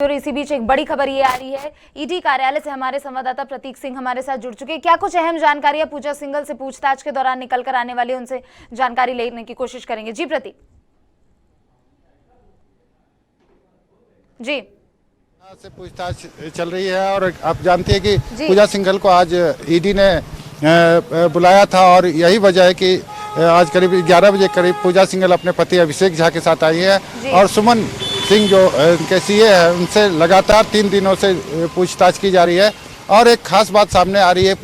और इसी बीच एक बड़ी खबर ये आ रही है, ईडी कार्यालय से हमारे संवाददाता प्रतीक सिंह हमारे साथ जुड़ चुके हैं। क्या कुछ अहम जानकारियां पूजा सिंघल से पूछताछ के दौरान निकल कर आने वाली, उनसे जानकारी लेने की कोशिश करेंगे। जी प्रतीक। जी से पूछताछ चल रही है और आप जानते हैं कि पूजा सिंघल को आज ईडी ने बुलाया था और यही वजह है कि आज करीब 11 बजे करीब पूजा सिंघल अपने पति अभिषेक झा के साथ आई है और सुमन सिंह जो उनके सीए है उनसे लगातार 3 दिनों से पूछताछ की जा रही है। और एक खास बात सामने आ रही है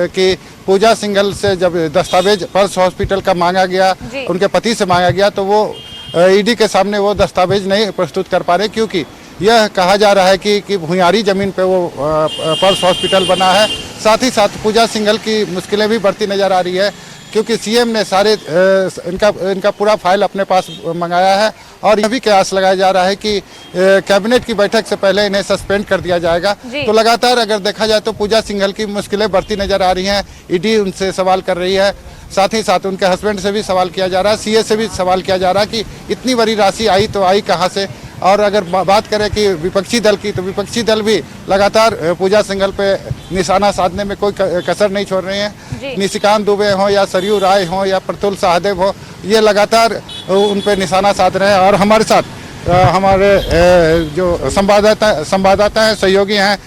कि पूजा सिंघल से जब दस्तावेज पल्स हॉस्पिटल का मांगा गया, उनके पति से मांगा गया, तो वो ईडी के सामने वो दस्तावेज नहीं प्रस्तुत कर पा रहे क्योंकि यह कहा जा रहा है कि भुयारी जमीन पे वो पल्स हॉस्पिटल बना है। साथ ही साथ पूजा सिंघल की मुश्किलें भी बढ़ती नजर आ रही है क्योंकि सीएम ने सारे इनका पूरा फाइल अपने पास मंगाया है और यह भी कयास लगाया जा रहा है कि कैबिनेट की बैठक से पहले इन्हें सस्पेंड कर दिया जाएगा। तो लगातार अगर देखा जाए तो पूजा सिंघल की मुश्किलें बढ़ती नजर आ रही हैं। ईडी उनसे सवाल कर रही है, साथ ही साथ उनके हस्बैंड से भी सवाल किया जा रहा है, सीए से भी सवाल किया जा रहा है कि इतनी बड़ी राशि आई तो आई कहाँ से। और अगर बात करें कि विपक्षी दल की, तो विपक्षी दल भी लगातार पूजा सिंघल पे निशाना साधने में कोई कसर नहीं छोड़ रहे हैं। निशिकांत दुबे हों या सरयू राय हों या प्रतुल सहदेव हो, ये लगातार उन पे निशाना साध रहे हैं। और हमारे साथ हमारे जो संवाददाता हैं, सहयोगी हैं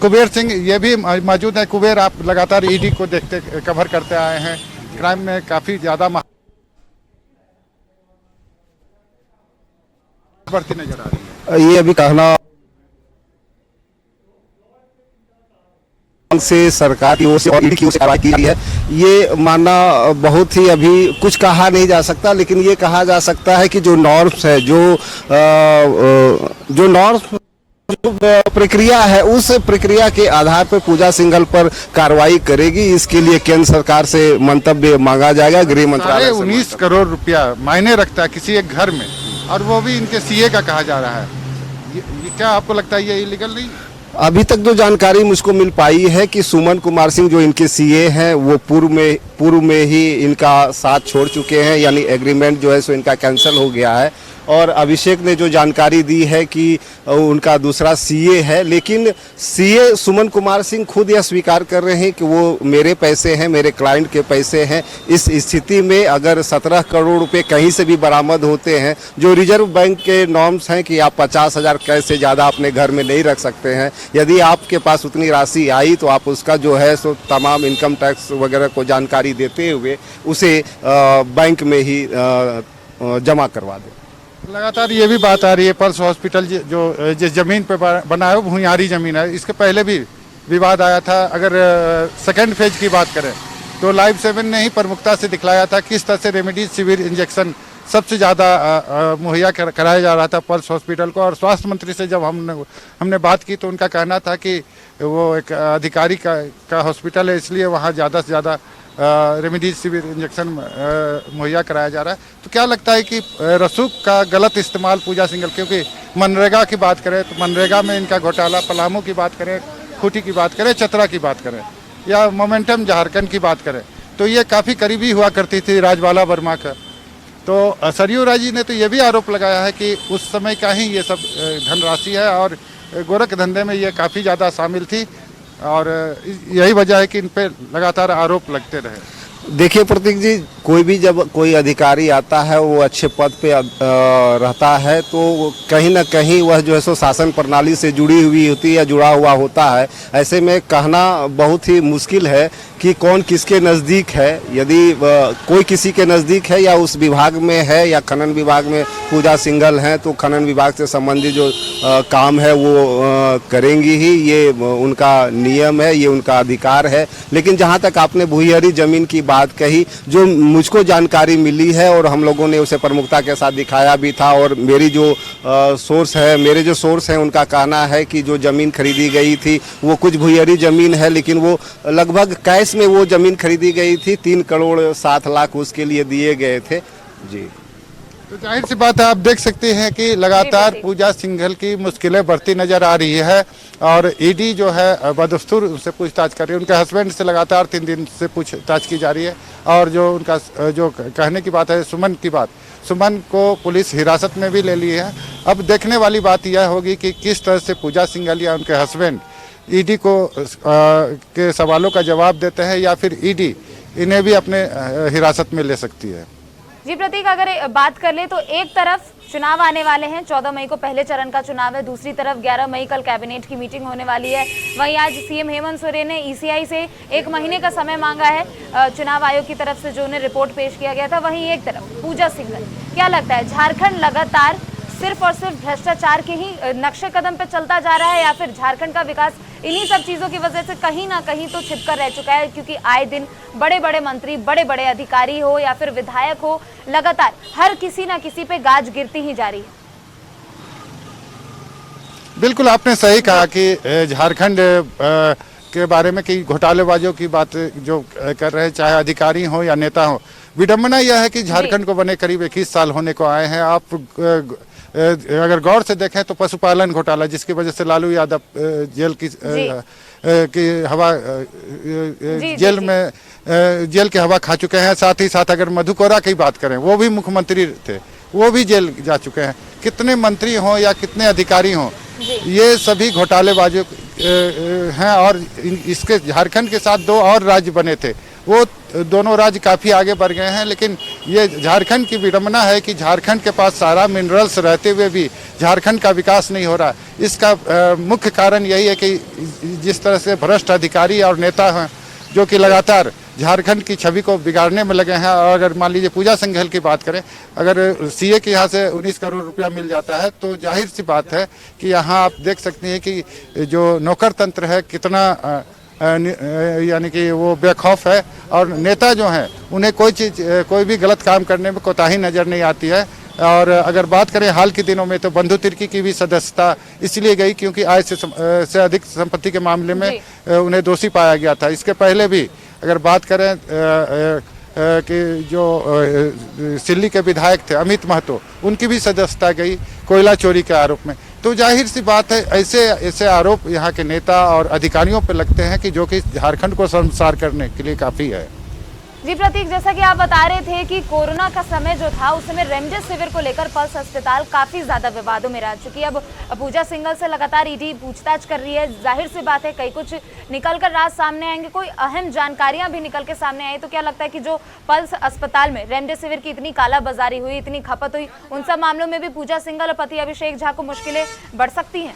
कुबेर सिंह, ये भी मौजूद हैं। कुबेर, आप लगातार ईडी को देखते कवर करते आए हैं, क्राइम में काफ़ी ज़्यादा बढ़ती नजर आ रही है। ये अभी कहना से सरकार की ओर से और ईडी की ओर से कार्रवाई की गई है, ये मानना बहुत ही अभी कुछ कहा नहीं जा सकता, लेकिन ये कहा जा सकता है कि जो नॉर्म्स है, जो नॉर्म्स प्रक्रिया है, उस प्रक्रिया के आधार पर पूजा सिंघल पर कार्रवाई करेगी। इसके लिए केंद्र सरकार से मंतव्य मांगा जाएगा। गृह मंत्रालय 19 करोड़ रुपया मायने रखता है किसी एक घर में, और वो भी इनके सीए का कहा जा रहा है। ये क्या आपको लगता है ये इलीगल नहीं? अभी तक जो जानकारी मुझको मिल पाई है कि सुमन कुमार सिंह जो इनके सीए हैं वो पूर्व में ही इनका साथ छोड़ चुके हैं, यानी एग्रीमेंट जो है सो इनका कैंसिल हो गया है। और अभिषेक ने जो जानकारी दी है कि उनका दूसरा सीए है, लेकिन सीए सुमन कुमार सिंह खुद यह स्वीकार कर रहे हैं कि वो मेरे पैसे हैं, मेरे क्लाइंट के पैसे हैं। इस स्थिति में अगर 17 करोड़ रुपए कहीं से भी बरामद होते हैं, जो रिजर्व बैंक के नॉर्म्स हैं कि आप 50,000 कैश से ज़्यादा अपने घर में नहीं रख सकते हैं, यदि आपके पास उतनी राशि आई तो आप उसका जो है सो तमाम इनकम टैक्स वगैरह को जानकारी देते हुए उसे बैंक में ही जमा करवा दें। लगातार ये भी बात आ रही है, पल्स हॉस्पिटल जो जिस जमीन पे बना है वो भुयारी जमीन है। इसके पहले भी विवाद आया था। अगर सेकेंड फेज की बात करें तो लाइव 7 ने ही प्रमुखता से दिखलाया था किस तरह से रेमडेसिविर इंजेक्शन सबसे ज़्यादा मुहैया कराया जा रहा था पल्स हॉस्पिटल को। और स्वास्थ्य मंत्री से जब हमने बात की तो उनका कहना था कि वो एक अधिकारी का हॉस्पिटल है, इसलिए वहाँ ज़्यादा से ज़्यादा रेमडेसिविर इंजेक्शन मुहैया कराया जा रहा है। तो क्या लगता है कि रसूख का गलत इस्तेमाल पूजा सिंघल, क्योंकि मनरेगा की बात करें तो मनरेगा में इनका घोटाला, पलामू की बात करें, खूंटी की बात करें, चतरा की बात करें या मोमेंटम झारखंड की बात करें, तो ये काफ़ी करीबी हुआ करती थी राजबाला वर्मा का। तो सरयू राय जी ने तो ये भी आरोप लगाया है कि उस समय का ही ये सब धनराशि है और गोरख धंधे में ये काफ़ी ज़्यादा शामिल थी और यही वजह है कि इन पे लगातार आरोप लगते रहे। देखिए प्रतीक जी, जब कोई अधिकारी आता है, वो अच्छे पद पे रहता है, तो कहीं ना कहीं वह जो है सो शासन प्रणाली से जुड़ी हुई होती है या जुड़ा हुआ होता है। ऐसे में कहना बहुत ही मुश्किल है कि कौन किसके नज़दीक है। यदि कोई किसी के नज़दीक है या उस विभाग में है या खनन विभाग में पूजा सिंघल हैं, तो खनन विभाग से संबंधित जो काम है वो करेंगी ही। ये उनका नियम है, ये उनका अधिकार है। लेकिन जहाँ तक आपने भुयारी ज़मीन की बात कही, जो मुझको जानकारी मिली है और हम लोगों ने उसे प्रमुखता के साथ दिखाया भी था, और मेरे जो सोर्स हैं उनका कहना है कि जो ज़मीन खरीदी गई थी वो कुछ भुयारी ज़मीन है, लेकिन वो लगभग कैश में वो ज़मीन खरीदी गई थी। 3 करोड़ 7 लाख उसके लिए दिए गए थे। जी, तो जाहिर सी बात है, आप देख सकते हैं कि लगातार पूजा सिंघल की मुश्किलें बढ़ती नजर आ रही है और ईडी जो है बदस्तूर उनसे पूछताछ कर रही है। उनके हस्बैंड से लगातार 3 दिन से पूछताछ की जा रही है और जो उनका जो कहने की बात है सुमन की बात, सुमन को पुलिस हिरासत में भी ले ली है। अब देखने वाली बात यह होगी कि किस तरह से पूजा सिंघल या उनके हस्बैंड ईडी को के सवालों का जवाब देते हैं या फिर ईडी इन्हें भी अपने हिरासत में ले सकती है। जी प्रतीक, अगर बात कर ले तो एक तरफ चुनाव आने वाले हैं, 14 मई को पहले चरण का चुनाव है, दूसरी तरफ 11 मई कल कैबिनेट की मीटिंग होने वाली है। वहीं आज सीएम हेमंत सोरेन ने ईसीआई से 1 महीने का समय मांगा है चुनाव आयोग की तरफ से, जो उन्हें रिपोर्ट पेश किया गया था। वहीं एक तरफ पूजा सिंघल, क्या लगता है झारखंड लगातार सिर्फ और सिर्फ भ्रष्टाचार के ही नक्शे कदम पे चलता जा रहा है या फिर झारखंड का विकास इन्हीं सब चीजों की वजह से कहीं ना कहीं तो छिपकर रह चुका है? क्योंकि आए दिन बड़े बड़े मंत्री, बड़े बड़े अधिकारी हो या फिर विधायक हो, लगातार हर किसी ना किसी पे गाज गिरती ही जा रही है। बिल्कुल आपने सही कहा कि झारखंड के बारे में कि घोटालेबाजों की बात जो कर रहे हैं, चाहे अधिकारी हो या नेता हो, विडंबना यह है कि झारखंड को बने करीब 21 साल होने को आए हैं। आप अगर गौर से देखें तो पशुपालन घोटाला, जिसकी वजह से लालू यादव जेल की हवा जेल की हवा खा चुके हैं। साथ ही साथ अगर मधु कोरा की बात करें, वो भी मुख्यमंत्री थे, वो भी जेल जा चुके हैं। कितने मंत्री हों या कितने अधिकारी हों, ये सभी घोटालेबाजों हैं। और इसके झारखंड के साथ 2 और राज्य बने थे, वो दोनों राज्य काफ़ी आगे बढ़ गए हैं। लेकिन ये झारखंड की विडंबना है कि झारखंड के पास सारा मिनरल्स रहते हुए भी झारखंड का विकास नहीं हो रहा। इसका मुख्य कारण यही है कि जिस तरह से भ्रष्ट अधिकारी और नेता हैं जो कि लगातार झारखंड की छवि को बिगाड़ने में लगे हैं। और अगर मान लीजिए पूजा सिंघल की बात करें, अगर सीए के यहाँ से 19 करोड़ रुपया मिल जाता है तो जाहिर सी बात है कि यहाँ आप देख सकते हैं कि जो नौकर तंत्र है कितना यानी कि वो बेखौफ है और नेता जो हैं उन्हें कोई भी गलत काम करने में कोताही नज़र नहीं आती है। और अगर बात करें हाल के दिनों में तो बंधु तिर्की की भी सदस्यता इसलिए गई क्योंकि आय से अधिक संपत्ति के मामले में उन्हें दोषी पाया गया था। इसके पहले भी अगर बात करें कि जो सिल्ली के विधायक थे अमित महतो, उनकी भी सदस्यता गई कोयला चोरी के आरोप में। तो जाहिर सी बात है ऐसे आरोप यहाँ के नेता और अधिकारियों पर लगते हैं कि जो कि झारखंड को शर्मसार करने के लिए काफ़ी है। जी प्रतीक, जैसा कि आप बता रहे थे कि कोरोना का समय जो था उस समय रेमडेसिविर को लेकर पल्स अस्पताल काफी ज्यादा विवादों में रह चुकी है। अब पूजा सिंघल से लगातार ईडी पूछताछ कर रही है। जाहिर सी बात है कई कुछ निकल कर राज सामने आएंगे, कोई अहम जानकारियां भी निकल के सामने आई तो क्या लगता है कि जो पल्स अस्पताल में रेमडेसिविर की इतनी कालाबाजारी हुई, इतनी खपत हुई, उन सब मामलों में भी पूजा सिंघल और पति अभिषेक झा को मुश्किलें बढ़ सकती हैं?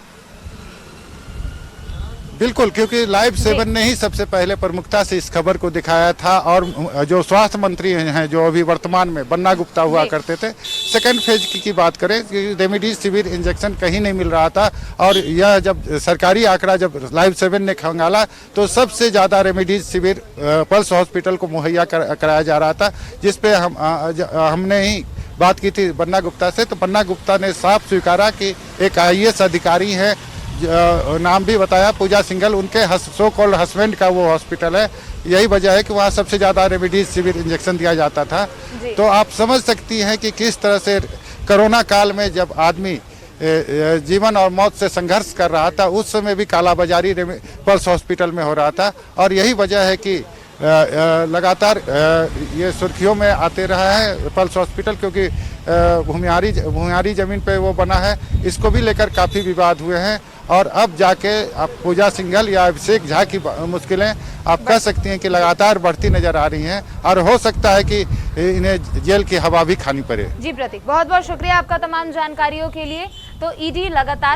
बिल्कुल, क्योंकि लाइव 7 ने ही सबसे पहले प्रमुखता से इस खबर को दिखाया था। और जो स्वास्थ्य मंत्री हैं जो अभी वर्तमान में बन्ना गुप्ता हुआ करते थे, सेकंड फेज की बात करें कि रेमडेसिविर इंजेक्शन कहीं नहीं मिल रहा था। और यह जब सरकारी आंकड़ा जब लाइव 7 ने खंगाला तो सबसे ज़्यादा रेमडेसिविर पल्स हॉस्पिटल को मुहैया कराया जा रहा था, जिसपे हमने ही बात की थी बन्ना गुप्ता से। तो बन्ना गुप्ता ने साफ स्वीकारा कि एक IAS अधिकारी है, नाम भी बताया पूजा सिंघल, उनके सो कॉल्ड हस्बैंड का वो हॉस्पिटल है। यही वजह है कि वहाँ सबसे ज़्यादा रेमडेसिविर इंजेक्शन दिया जाता था। तो आप समझ सकती हैं कि किस तरह से कोरोना काल में जब आदमी जीवन और मौत से संघर्ष कर रहा था, उस समय भी कालाबाजारी पल्स हॉस्पिटल में हो रहा था। और यही वजह है कि लगातार ये सुर्खियों में आते रहा है पल्स हॉस्पिटल, क्योंकि भूमियारी जमीन पे वो बना है। इसको भी लेकर काफ़ी विवाद हुए हैं। और अब जाके आप पूजा सिंघल या अभिषेक झा की मुश्किलें आप कह सकती हैं कि लगातार बढ़ती नजर आ रही हैं और हो सकता है कि इन्हें जेल की हवा भी खानी पड़े। जी प्रतीक, बहुत बहुत शुक्रिया आपका तमाम जानकारियों के लिए। तो ईडी लगातार